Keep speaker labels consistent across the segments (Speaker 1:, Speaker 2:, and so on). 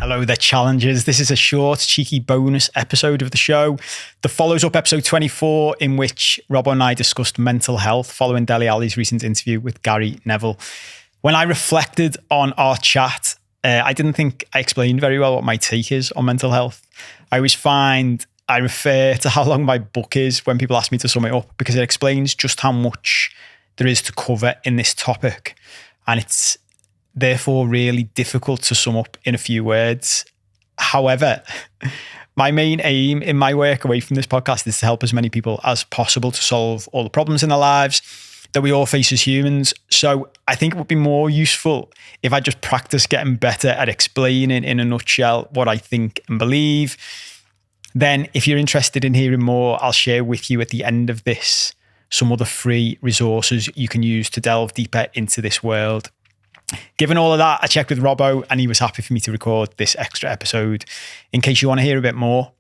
Speaker 1: Hello there, challengers. This is a short, cheeky bonus episode of the show that follows up episode 24, in which Rob and I discussed mental health following Dele Alli's recent interview with Gary Neville. When I reflected on our chat, I didn't think I explained very well what my take is on mental health. I always find I refer to how long my book is when people ask me to sum it up, because it explains just how much there is to cover in this topic. And it's therefore really difficult to sum up in a few words. However, my main aim in my work away from this podcast is to help as many people as possible to solve all the problems in their lives that we all face as humans. So I think it would be more useful if I just practice getting better at explaining in a nutshell what I think and believe. Then if you're interested in hearing more, I'll share with you at the end of this some other free resources you can use to delve deeper into this world. Given all of that, I checked with Robbo and he was happy for me to record this extra episode in case you want to hear a bit more.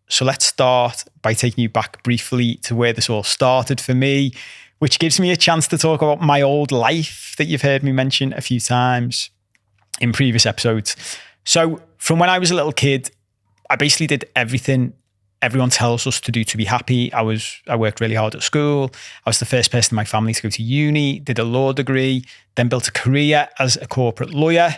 Speaker 1: So let's start by taking you back briefly to where this all started for me, which gives me a chance to talk about my old life that you've heard me mention a few times in previous episodes. So from when I was a little kid, I basically did everything everyone tells us to do to be happy. I worked really hard at school. I was the first person in my family to go to uni, did a law degree, then built a career as a corporate lawyer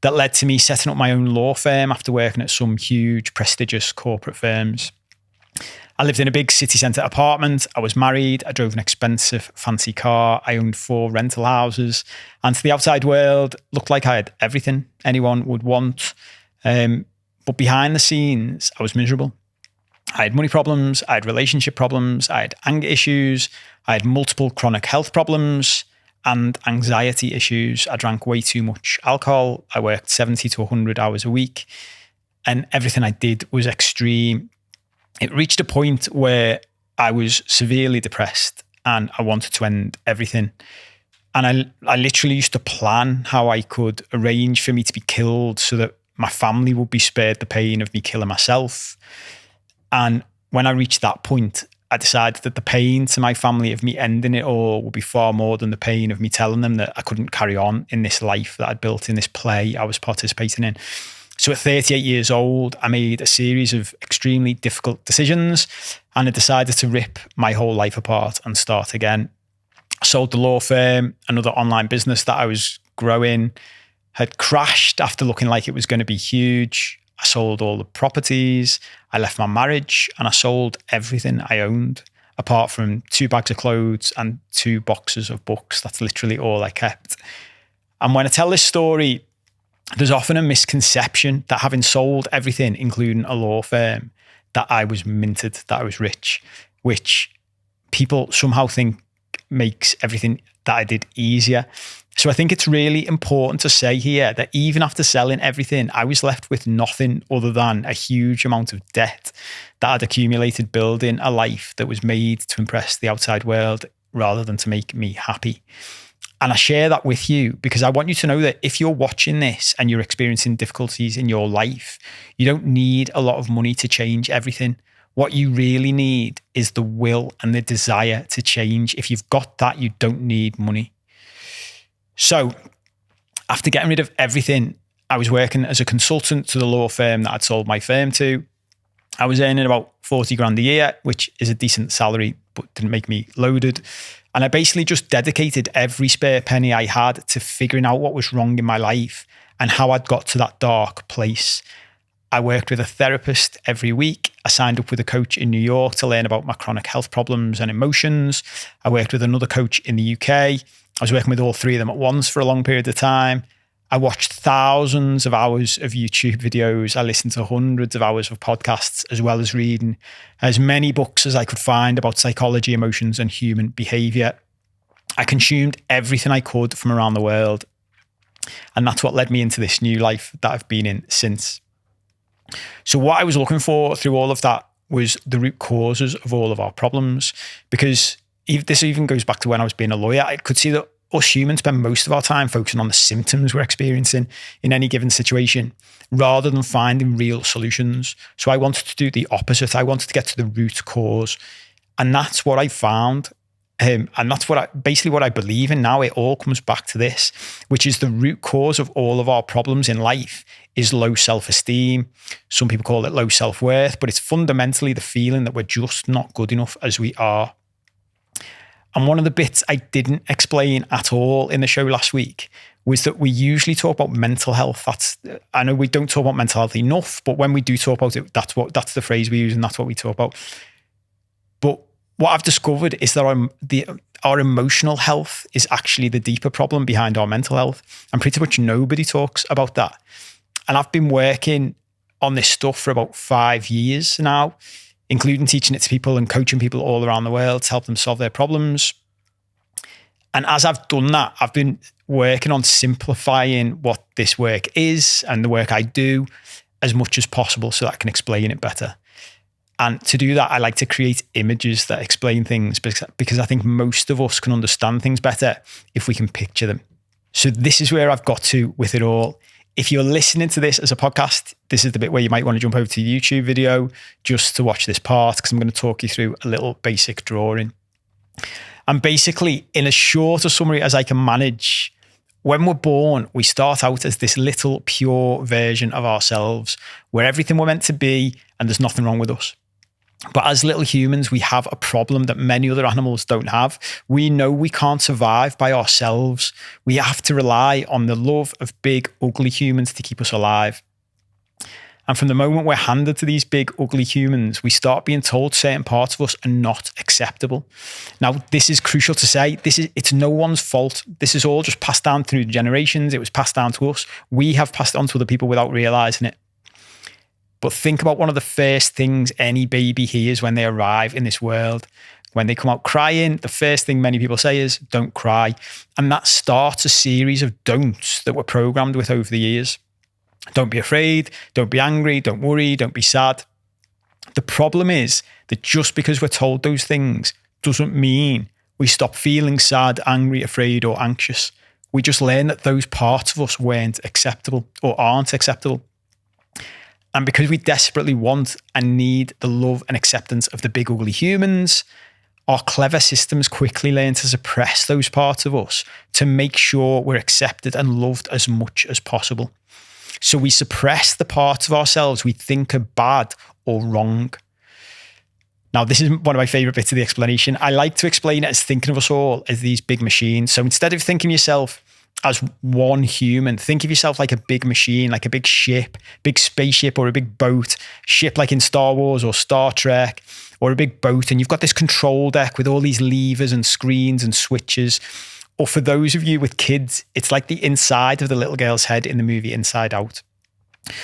Speaker 1: that led to me setting up my own law firm after working at some huge, prestigious corporate firms. I lived in a big city centre apartment. I was married. I drove an expensive, fancy car. I owned 4 rental houses. And to the outside world, looked like I had everything anyone would want. But behind the scenes, I was miserable. I had money problems, I had relationship problems, I had anger issues, I had multiple chronic health problems and anxiety issues. I drank way too much alcohol. I worked 70 to 100 hours a week and everything I did was extreme. It reached a point where I was severely depressed and I wanted to end everything. And I literally used to plan how I could arrange for me to be killed so that my family would be spared the pain of me killing myself. And when I reached that point, I decided that the pain to my family of me ending it all would be far more than the pain of me telling them that I couldn't carry on in this life that I'd built, in this play I was participating in. So at 38 years old, I made a series of extremely difficult decisions and I decided to rip my whole life apart and start again. I sold the law firm, another online business that I was growing, had crashed after looking like it was going to be huge. I sold all the properties, I left my marriage, and I sold everything I owned, apart from 2 bags of clothes and 2 boxes of books. That's literally all I kept. And when I tell this story, there's often a misconception that having sold everything, including a law firm, that I was minted, that I was rich, which people somehow think makes everything that I did easier. So I think it's really important to say here that even after selling everything, I was left with nothing other than a huge amount of debt that I'd accumulated building a life that was made to impress the outside world rather than to make me happy. And I share that with you because I want you to know that if you're watching this and you're experiencing difficulties in your life, you don't need a lot of money to change everything. What you really need is the will and the desire to change. If you've got that, you don't need money. So after getting rid of everything, I was working as a consultant to the law firm that I'd sold my firm to. I was earning about 40 grand a year, which is a decent salary, but didn't make me loaded. And I basically just dedicated every spare penny I had to figuring out what was wrong in my life and how I'd got to that dark place. I worked with a therapist every week. I signed up with a coach in New York to learn about my chronic health problems and emotions. I worked with another coach in the UK. I was working with all 3 of them at once for a long period of time. I watched thousands of hours of YouTube videos. I listened to hundreds of hours of podcasts, as well as reading as many books as I could find about psychology, emotions, and human behavior. I consumed everything I could from around the world. And that's what led me into this new life that I've been in since. So what I was looking for through all of that was the root causes of all of our problems, because this even goes back to when I was being a lawyer. I could see that us humans spend most of our time focusing on the symptoms we're experiencing in any given situation rather than finding real solutions. So I wanted to do the opposite. I wanted to get to the root cause. And that's what I found. And that's basically what I believe in now. It all comes back to this, which is the root cause of all of our problems in life is low self-esteem. Some people call it low self-worth, but it's fundamentally the feeling that we're just not good enough as we are. And one of the bits I didn't explain at all in the show last week was that we usually talk about mental health. I know we don't talk about mental health enough, but when we do talk about it, that's the phrase we use and that's what we talk about. But what I've discovered is that our emotional health is actually the deeper problem behind our mental health. And pretty much nobody talks about that. And I've been working on this stuff for about 5 years now, including teaching it to people and coaching people all around the world to help them solve their problems. And as I've done that, I've been working on simplifying what this work is and the work I do as much as possible so that I can explain it better. And to do that, I like to create images that explain things because I think most of us can understand things better if we can picture them. So this is where I've got to with it all. If you're listening to this as a podcast, this is the bit where you might want to jump over to the YouTube video just to watch this part because I'm going to talk you through a little basic drawing. And basically, in as short a summary as I can manage, when we're born, we start out as this little pure version of ourselves where everything we're meant to be and there's nothing wrong with us. But as little humans, we have a problem that many other animals don't have. We know we can't survive by ourselves. We have to rely on the love of big, ugly humans to keep us alive. And from the moment we're handed to these big, ugly humans, we start being told certain parts of us are not acceptable. Now, this is crucial to say. It's no one's fault. This is all just passed down through the generations. It was passed down to us. We have passed it on to other people without realizing it. But think about one of the first things any baby hears when they arrive in this world. When they come out crying, the first thing many people say is, don't cry. And that starts a series of don'ts that we're programmed with over the years. Don't be afraid, don't be angry, don't worry, don't be sad. The problem is that just because we're told those things doesn't mean we stop feeling sad, angry, afraid, or anxious. We just learn that those parts of us weren't acceptable or aren't acceptable. And because we desperately want and need the love and acceptance of the big ugly humans, our clever systems quickly learn to suppress those parts of us to make sure we're accepted and loved as much as possible. So we suppress the parts of ourselves we think are bad or wrong. Now, this is one of my favorite bits of the explanation. I like to explain it as thinking of us all as these big machines. So instead of thinking of yourself as one human, think of yourself like a big machine, like a big ship, big spaceship or a big boat, ship like in Star Wars or Star Trek, or a big boat. And you've got this control deck with all these levers and screens and switches. Or for those of you with kids, it's like the inside of the little girl's head in the movie Inside Out.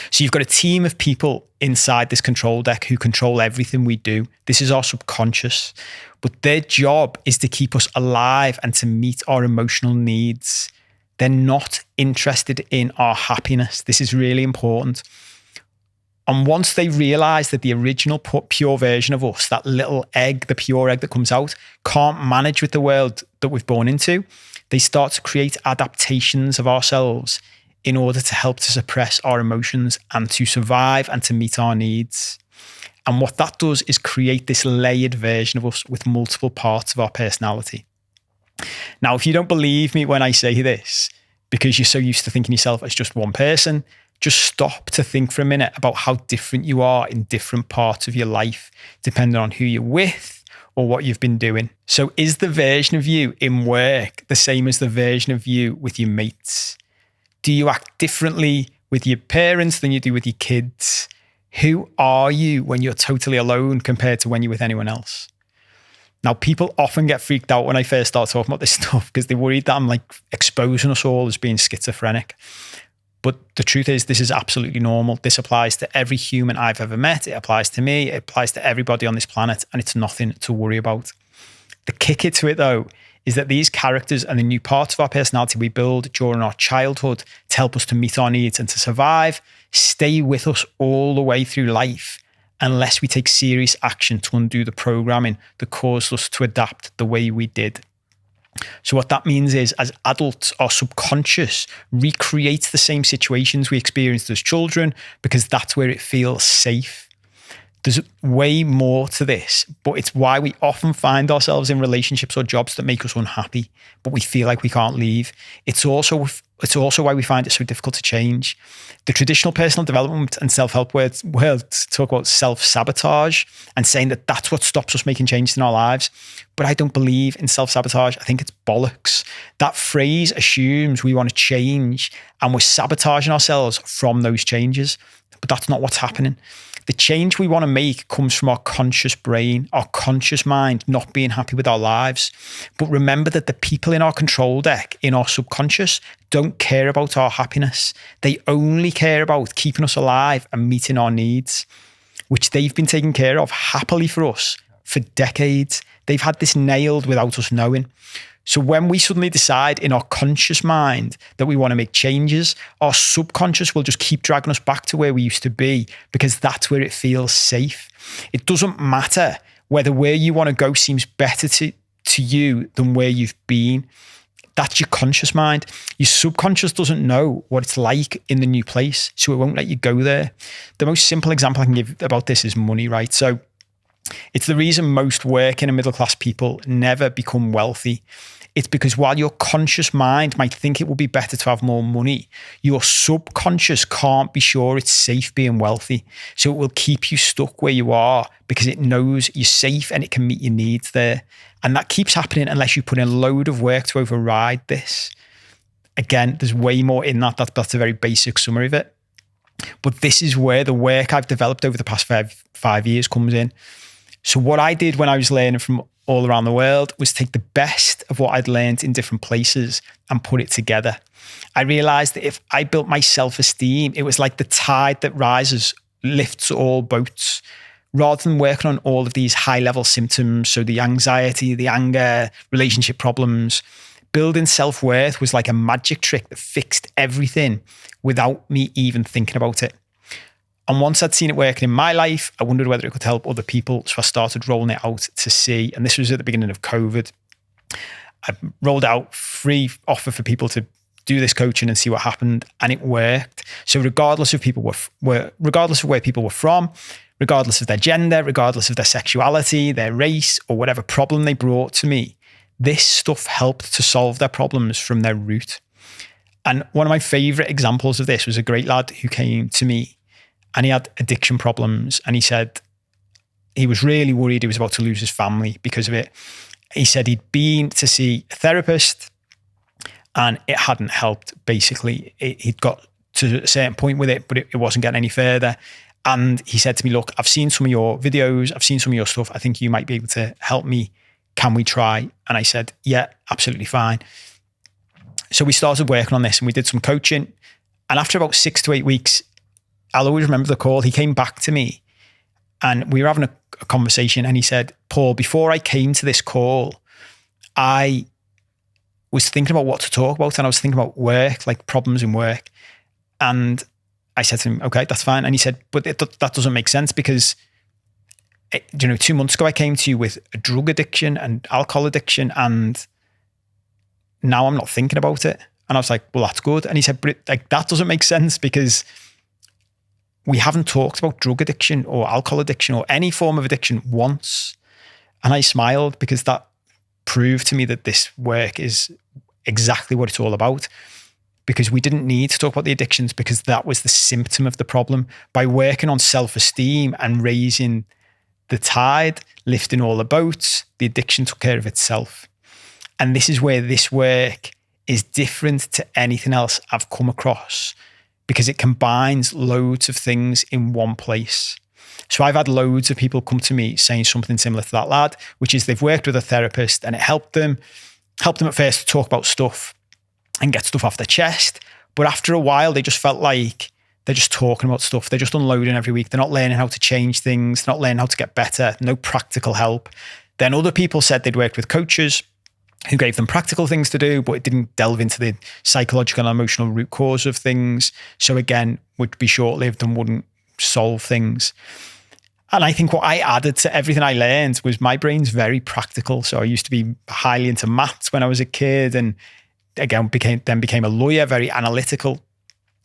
Speaker 1: So you've got a team of people inside this control deck who control everything we do. This is our subconscious. But their job is to keep us alive and to meet our emotional needs. They're not interested in our happiness. This is really important. And once they realize that the original pure version of us, that little egg, the pure egg that comes out, can't manage with the world that we've born into, they start to create adaptations of ourselves in order to help to suppress our emotions and to survive and to meet our needs. And what that does is create this layered version of us with multiple parts of our personality. Now, if you don't believe me when I say this, because you're so used to thinking yourself as just one person, just stop to think for a minute about how different you are in different parts of your life, depending on who you're with or what you've been doing. So is the version of you in work the same as the version of you with your mates? Do you act differently with your parents than you do with your kids? Who are you when you're totally alone compared to when you're with anyone else? Now, people often get freaked out when I first start talking about this stuff because they're worried that I'm like exposing us all as being schizophrenic. But the truth is, this is absolutely normal. This applies to every human I've ever met. It applies to me. It applies to everybody on this planet, and it's nothing to worry about. The kicker to it, though, is that these characters and the new parts of our personality we build during our childhood to help us to meet our needs and to survive stay with us all the way through life unless we take serious action to undo the programming that caused us to adapt the way we did. So what that means is, as adults, our subconscious recreates the same situations we experienced as children because that's where it feels safe. There's way more to this, but it's why we often find ourselves in relationships or jobs that make us unhappy, but we feel like we can't leave. It's also why we find it so difficult to change. The traditional personal development and self-help world talk about self-sabotage and saying that that's what stops us making changes in our lives. But I don't believe in self-sabotage. I think it's bollocks. That phrase assumes we want to change and we're sabotaging ourselves from those changes. But that's not what's happening. The change we want to make comes from our conscious brain, our conscious mind not being happy with our lives. But remember that the people in our control deck, in our subconscious, don't care about our happiness. They only care about keeping us alive and meeting our needs, which they've been taking care of happily for us for decades. They've had this nailed without us knowing. So when we suddenly decide in our conscious mind that we want to make changes, our subconscious will just keep dragging us back to where we used to be because that's where it feels safe. It doesn't matter whether where you want to go seems better to you than where you've been. That's your conscious mind. Your subconscious doesn't know what it's like in the new place, so it won't let you go there. The most simple example I can give about this is money, right? So it's the reason most working and middle-class people never become wealthy. It's because while your conscious mind might think it would be better to have more money, your subconscious can't be sure it's safe being wealthy. So it will keep you stuck where you are because it knows you're safe and it can meet your needs there. And that keeps happening unless you put in a load of work to override this. Again, there's way more in that. That's a very basic summary of it. But this is where the work I've developed over the past five years comes in. So what I did when I was learning from all around the world was take the best of what I'd learned in different places and put it together. I realized that if I built my self-esteem, it was like the tide that rises, lifts all boats. Rather than working on all of these high-level symptoms, so the anxiety, the anger, relationship problems, building self-worth was like a magic trick that fixed everything without me even thinking about it. And once I'd seen it working in my life, I wondered whether it could help other people. So I started rolling it out to see. And this was at the beginning of COVID. I rolled out free offer for people to do this coaching and see what happened. And it worked. So regardless of regardless of where people were from, regardless of their gender, regardless of their sexuality, their race, or whatever problem they brought to me, this stuff helped to solve their problems from their root. And one of my favorite examples of this was a great lad who came to me. And he had addiction problems. And he said he was really worried he was about to lose his family because of it. He said he'd been to see a therapist and it hadn't helped. Basically, he'd got to a certain point with it, but it wasn't getting any further. And he said to me, look, I've seen some of your videos. I've seen some of your stuff. I think you might be able to help me. Can we try? And I said, yeah, absolutely fine. So we started working on this and we did some coaching. And after about 6 to 8 weeks, I'll always remember the call. He came back to me and we were having a conversation and he said, Paul, before I came to this call, I was thinking about what to talk about and I was thinking about work, like problems in work. And I said to him, okay, that's fine. And he said, but that doesn't make sense because 2 months ago I came to you with a drug addiction and alcohol addiction and now I'm not thinking about it. And I was like, well, that's good. And he said, but that doesn't make sense because we haven't talked about drug addiction or alcohol addiction or any form of addiction once. And I smiled because that proved to me that this work is exactly what it's all about. Because we didn't need to talk about the addictions because that was the symptom of the problem. By working on self-esteem and raising the tide, lifting all the boats, the addiction took care of itself. And this is where this work is different to anything else I've come across, because it combines loads of things in one place. So I've had loads of people come to me saying something similar to that lad, which is they've worked with a therapist and it helped them at first to talk about stuff and get stuff off their chest. But after a while, they just felt like they're just talking about stuff. They're just unloading every week. They're not learning how to change things. They're not learning how to get better. No practical help. Then other people said they'd worked with coaches who gave them practical things to do, but it didn't delve into the psychological and emotional root cause of things. So again, would be short-lived and wouldn't solve things. And I think what I added to everything I learned was my brain's very practical. So I used to be highly into maths when I was a kid and again, became a lawyer, very analytical.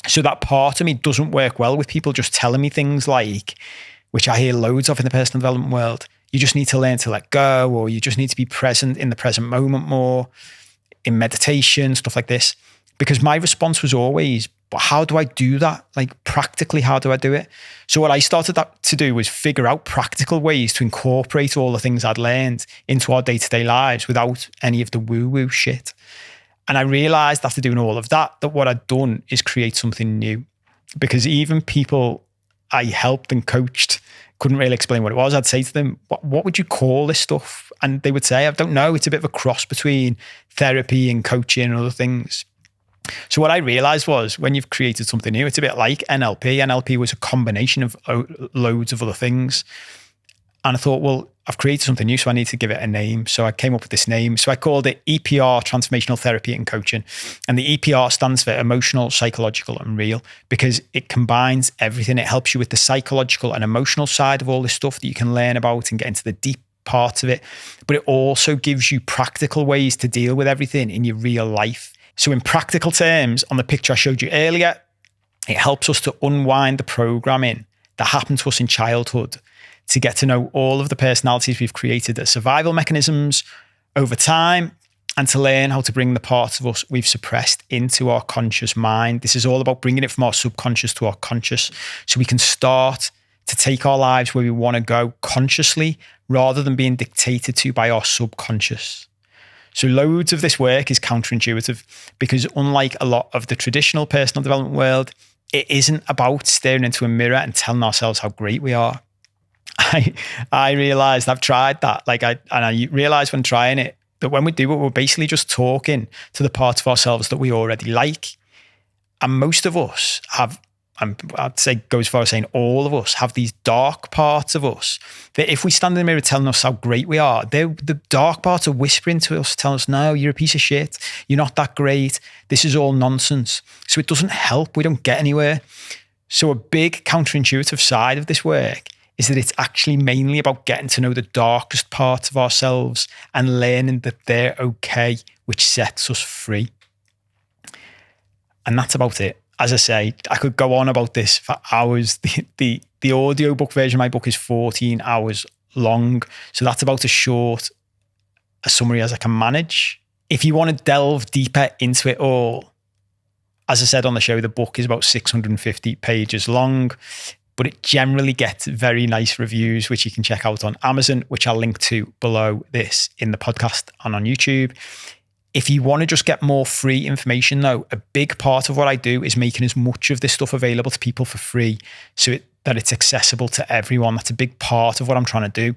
Speaker 1: So that part of me doesn't work well with people just telling me things like, which I hear loads of in the personal development world. You just need to learn to let go, or you just need to be present in the present moment more, in meditation, stuff like this. Because my response was always, but how do I do that? Like practically, how do I do it? So what I started to do was figure out practical ways to incorporate all the things I'd learned into our day-to-day lives without any of the woo-woo shit. And I realized after doing all of that what I'd done is create something new. Because even people I helped and coached couldn't really explain what it was. I'd say to them, what would you call this stuff? And they would say, I don't know. It's a bit of a cross between therapy and coaching and other things. So what I realized was when you've created something new, it's a bit like NLP. NLP was a combination of loads of other things. And I thought, well, I've created something new, so I need to give it a name. So I came up with this name. So I called it EPR, Transformational Therapy and Coaching. And the EPR stands for Emotional, Psychological and Real, because it combines everything. It helps you with the psychological and emotional side of all this stuff that you can learn about and get into the deep parts of it. But it also gives you practical ways to deal with everything in your real life. So in practical terms, on the picture I showed you earlier, it helps us to unwind the programming that happened to us in childhood, to get to know all of the personalities we've created as survival mechanisms over time, and to learn how to bring the parts of us we've suppressed into our conscious mind. This is all about bringing it from our subconscious to our conscious, so we can start to take our lives where we want to go consciously rather than being dictated to by our subconscious. So loads of this work is counterintuitive because unlike a lot of the traditional personal development world, it isn't about staring into a mirror and telling ourselves how great we are. I realized I've tried that. I realized when trying it that when we do it, we're basically just talking to the parts of ourselves that we already like. And most of us have, I'd say goes as far as saying all of us have these dark parts of us that if we stand in the mirror telling us how great we are, the dark parts are whispering to us, telling us, no, you're a piece of shit. You're not that great. This is all nonsense. So it doesn't help. We don't get anywhere. So a big counterintuitive side of this work is that it's actually mainly about getting to know the darkest parts of ourselves and learning that they're okay, which sets us free. And that's about it. As I say, I could go on about this for hours. The audiobook version of my book is 14 hours long. So that's about as short a summary as I can manage. If you want to delve deeper into it all, as I said on the show, the book is about 650 pages long, but it generally gets very nice reviews, which you can check out on Amazon, which I'll link to below this in the podcast and on YouTube. If you want to just get more free information though, a big part of what I do is making as much of this stuff available to people for free so that it's accessible to everyone. That's a big part of what I'm trying to do.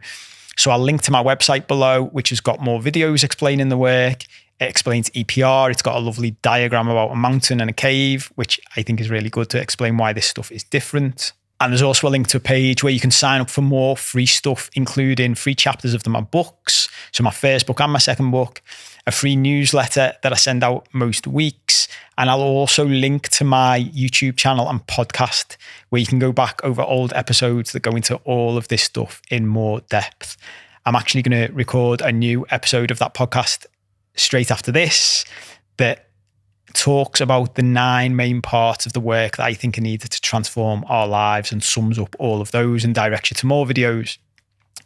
Speaker 1: So I'll link to my website below, which has got more videos explaining the work. It explains EPR. It's got a lovely diagram about a mountain and a cave, which I think is really good to explain why this stuff is different. And there's also a link to a page where you can sign up for more free stuff, including free chapters of my books. So my first book and my second book, a free newsletter that I send out most weeks. And I'll also link to my YouTube channel and podcast where you can go back over old episodes that go into all of this stuff in more depth. I'm actually going to record a new episode of that podcast straight after this that talks about the 9 main parts of the work that I think are needed to transform our lives and sums up all of those and directs you to more videos.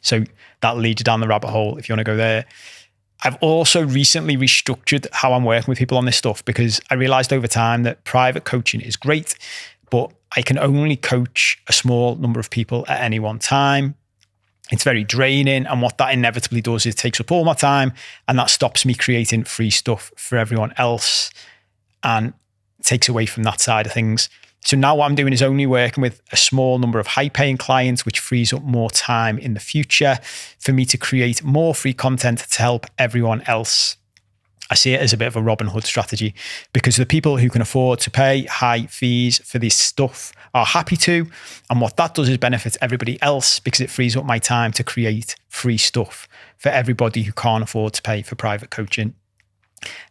Speaker 1: So that'll lead you down the rabbit hole if you want to go there. I've also recently restructured how I'm working with people on this stuff because I realized over time that private coaching is great, but I can only coach a small number of people at any one time. It's very draining. And what that inevitably does is takes up all my time, and that stops me creating free stuff for everyone else and takes away from that side of things. So now what I'm doing is only working with a small number of high-paying clients, which frees up more time in the future for me to create more free content to help everyone else. I see it as a bit of a Robin Hood strategy because the people who can afford to pay high fees for this stuff are happy to. And what that does is benefit everybody else because it frees up my time to create free stuff for everybody who can't afford to pay for private coaching.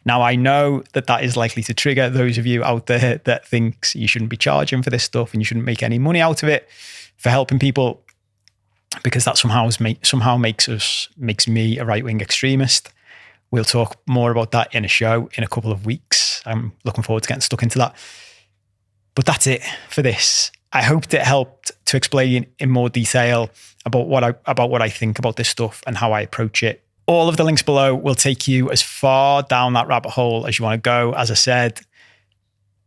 Speaker 1: Now, I know that is likely to trigger those of you out there that thinks you shouldn't be charging for this stuff and you shouldn't make any money out of it for helping people because that somehow makes me a right-wing extremist. We'll talk more about that in a show in a couple of weeks. I'm looking forward to getting stuck into that. But that's it for this. I hoped it helped to explain in more detail about what I think about this stuff and how I approach it. All of the links below will take you as far down that rabbit hole as you want to go. As I said,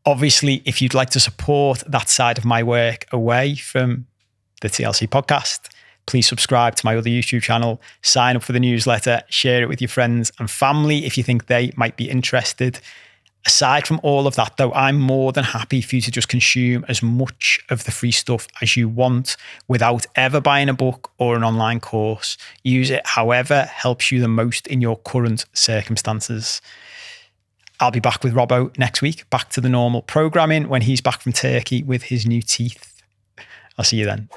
Speaker 1: obviously, if you'd like to support that side of my work away from the TLC podcast, please subscribe to my other YouTube channel, sign up for the newsletter, share it with your friends and family if you think they might be interested. Aside from all of that, though, I'm more than happy for you to just consume as much of the free stuff as you want without ever buying a book or an online course. Use it however helps you the most in your current circumstances. I'll be back with Robbo next week, back to the normal programming when he's back from Turkey with his new teeth. I'll see you then.